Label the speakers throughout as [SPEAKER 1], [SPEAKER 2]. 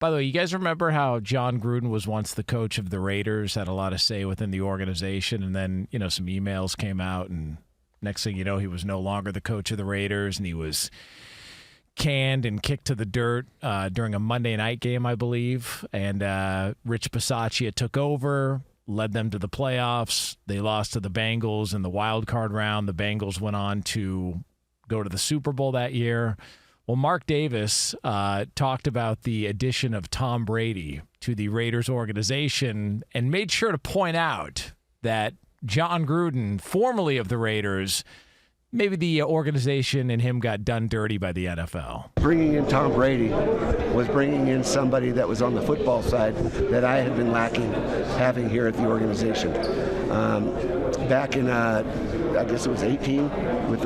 [SPEAKER 1] By the way, you guys remember how John Gruden was once the coach of the Raiders, had a lot of say within the organization, and then, some emails came out, and next thing you know, he was no longer the coach of the Raiders, and he was canned and kicked to the dirt during a Monday night game, I believe. And Rich Bisaccia took over, led them to the playoffs. They lost to the Bengals in the wild card round. The Bengals went on to go to the Super Bowl that year. Well, Mark Davis talked about the addition of Tom Brady to the Raiders organization and made sure to point out that John Gruden, formerly of the Raiders, maybe the organization and him got done dirty by the NFL.
[SPEAKER 2] Bringing in Tom Brady was bringing in somebody that was on the football side that I had been lacking having here at the organization. Back in, I guess it was 18, with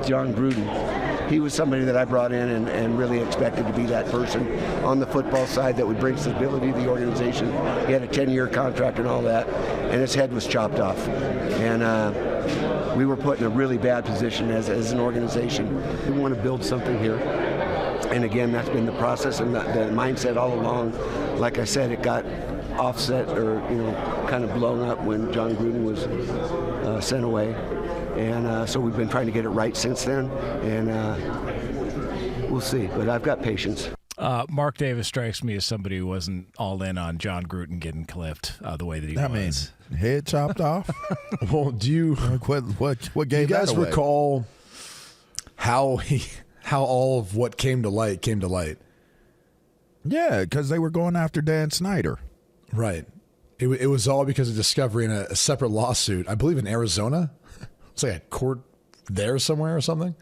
[SPEAKER 2] John Gruden. He was somebody that I brought in and really expected to be that person on the football side that would bring stability to the organization. He had a 10-year contract and all that, and his head was chopped off. And we were put in a really bad position as an organization. We want to build something here. And again, that's been the process and the mindset all along. Like I said, it got offset or, kind of blown up when John Gruden was sent away. And so we've been trying to get it right since then, and we'll see. But I've got patience.
[SPEAKER 1] Mark Davis strikes me as somebody who wasn't all in on John Gruden getting clipped the way that he was.
[SPEAKER 3] Means head chopped off?
[SPEAKER 4] Well, do you
[SPEAKER 3] what gave
[SPEAKER 4] you guys
[SPEAKER 3] that away?
[SPEAKER 4] Recall how all of what came to light came to light?
[SPEAKER 3] Yeah, because they were going after Dan Snyder.
[SPEAKER 4] Right. It was all because of discovery in a separate lawsuit, I believe in Arizona. It's like a court there somewhere or something.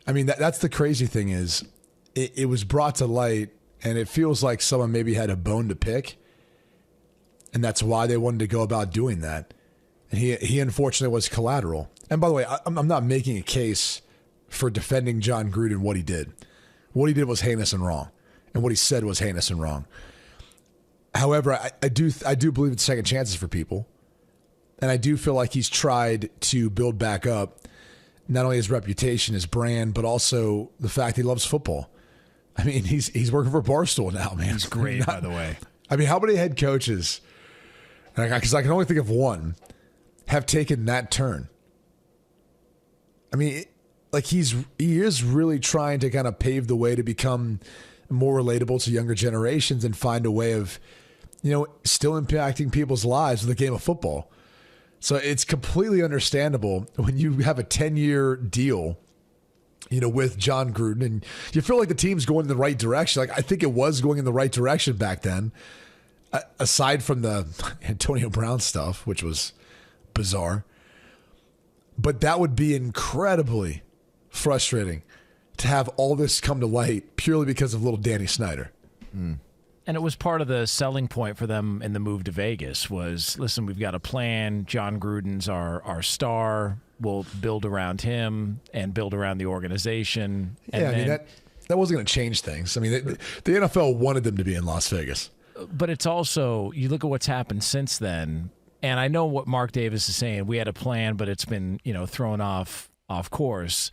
[SPEAKER 4] I mean, that's the crazy thing is it was brought to light, and it feels like someone maybe had a bone to pick, and that's why they wanted to go about doing that. And he unfortunately was collateral. And by the way, I'm not making a case for defending John Gruden what he did. What he did was heinous and wrong, and what he said was heinous and wrong. However, I do believe in second chances for people. And I do feel like he's tried to build back up not only his reputation, his brand, but also the fact he loves football. I mean, he's working for Barstool now, man.
[SPEAKER 1] He's great, by the way.
[SPEAKER 4] I mean, how many head coaches, because I can only think of one, have taken that turn? I mean, he is really trying to kind of pave the way to become more relatable to younger generations and find a way of, still impacting people's lives with the game of football. So it's completely understandable when you have a 10-year deal, with John Gruden, and you feel like the team's going in the right direction. Like, I think it was going in the right direction back then, aside from the Antonio Brown stuff, which was bizarre. But that would be incredibly frustrating to have all this come to light purely because of little Danny Snyder.
[SPEAKER 3] Mm.
[SPEAKER 1] And it was part of the selling point for them in the move to Vegas was, listen, we've got a plan. John Gruden's our star. We'll build around him and build around the organization. And
[SPEAKER 4] yeah, I mean, that wasn't going to change things. I mean, the NFL wanted them to be in Las Vegas.
[SPEAKER 1] But it's also, you look at what's happened since then, and I know what Mark Davis is saying. We had a plan, but it's been, thrown off course.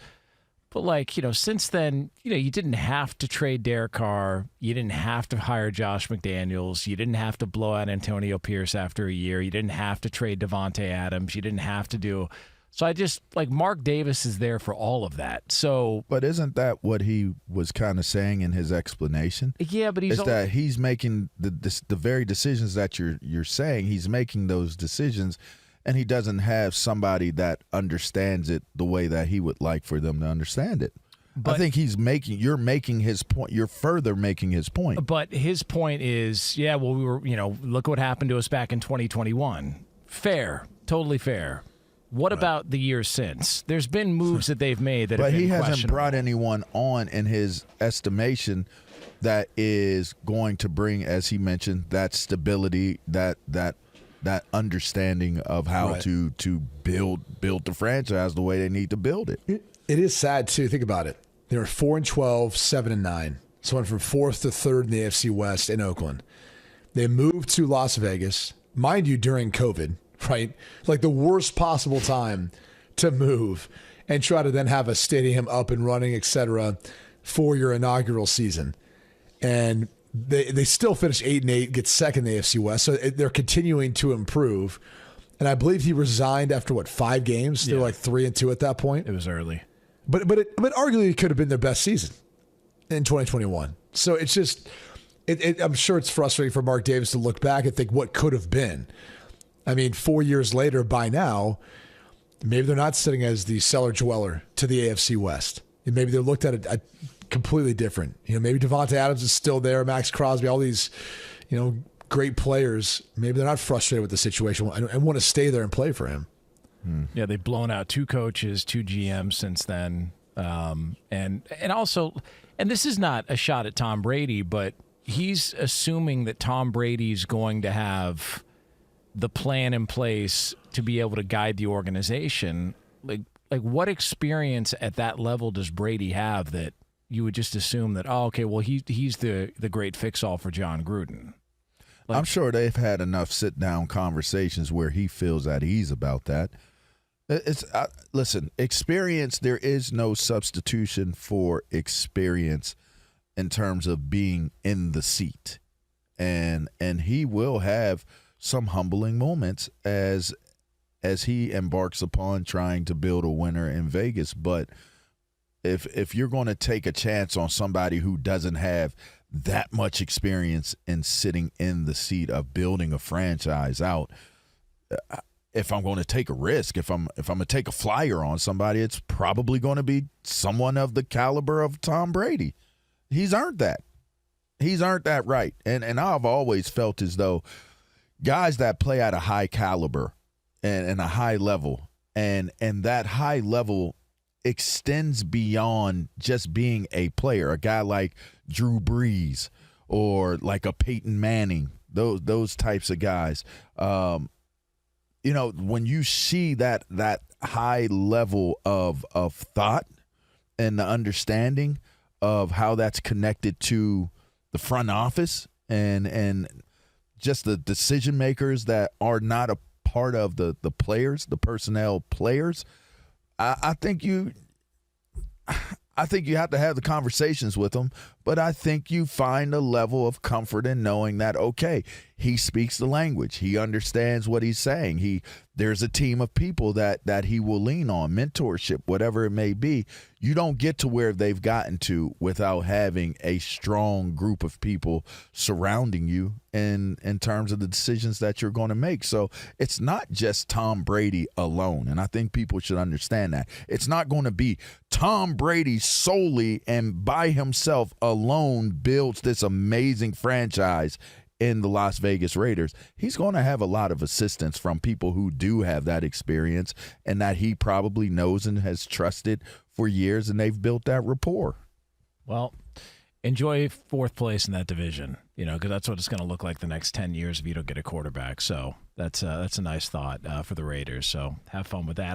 [SPEAKER 1] But, since then, you didn't have to trade Derek Carr. You didn't have to hire Josh McDaniels. You didn't have to blow out Antonio Pierce after a year. You didn't have to trade Devontae Adams. You didn't have to do. So I just, Mark Davis is there for all of that. So,
[SPEAKER 3] but isn't that what he was kind of saying in his explanation?
[SPEAKER 1] Yeah, but
[SPEAKER 3] that he's making the very decisions that you're saying. He's making those decisions. And he doesn't have somebody that understands it the way that he would like for them to understand it. But I think you're making his point. You're further making his point.
[SPEAKER 1] But his point is, we were, look what happened to us back in 2021. Fair. Totally fair. What about the years since? There's been moves that they've made that have been questionable. But he hasn't brought anyone on in his estimation that is going to bring, as he mentioned, that stability, that understanding of how to build the franchise the way they need to build it.
[SPEAKER 4] It is sad too. Think about it. They were 4-12, 7-9. So went from 4th to 3rd in the AFC West in Oakland. They moved to Las Vegas, mind you, during COVID, right? Like the worst possible time to move and try to then have a stadium up and running, et cetera, for your inaugural season. And They still finish 8-8, get second in the AFC West, so they're continuing to improve. And I believe he resigned after 5 games. They were like 3-2 at that point.
[SPEAKER 1] It was early,
[SPEAKER 4] but arguably it could have been their best season in 2021. So it's just, I'm sure it's frustrating for Mark Davis to look back and think what could have been. I mean, 4 years later, by now, maybe they're not sitting as the cellar dweller to the AFC West. And maybe they're looked at it completely different. Maybe Devontae Adams is still there, Max Crosby, all these, great players. Maybe they're not frustrated with the situation and want to stay there and play for him.
[SPEAKER 1] Yeah, they've blown out 2 coaches, 2 GMs since then, and also, and this is not a shot at Tom Brady, but he's assuming that Tom Brady's going to have the plan in place to be able to guide the organization. Like what experience at that level does Brady have that you would just assume that, he's the great fix-all for John Gruden?
[SPEAKER 3] I'm sure they've had enough sit-down conversations where he feels at ease about that. Listen, experience, there is no substitution for experience in terms of being in the seat. And he will have some humbling moments as he embarks upon trying to build a winner in Vegas. But if you're going to take a chance on somebody who doesn't have that much experience in sitting in the seat of building a franchise out, if I'm going to take a risk, if I'm going to take a flyer on somebody, it's probably going to be someone of the caliber of Tom Brady. He's earned that. He's earned that right. And I've always felt as though guys that play at a high caliber and a high level, and that high level extends beyond just being a player. A guy like Drew Brees or like a Peyton Manning, those types of guys. When you see that high level of thought and the understanding of how that's connected to the front office and just the decision makers that are not a part of the players, the personnel players, I think you have to have the conversations with them, but I think you find a level of comfort in knowing that, okay, he speaks the language. He understands what he's saying. There's a team of people that he will lean on, mentorship, whatever it may be. You don't get to where they've gotten to without having a strong group of people surrounding you in terms of the decisions that you're going to make. So it's not just Tom Brady alone, and I think people should understand that. It's not going to be Tom Brady solely and by himself alone builds this amazing franchise in the Las Vegas Raiders. He's going to have a lot of assistance from people who do have that experience and that he probably knows and has trusted for years, and they've built that rapport.
[SPEAKER 1] Well, enjoy 4th place in that division, because that's what it's going to look like the next 10 years if you don't get a quarterback. So that's a nice thought for the Raiders. So have fun with that.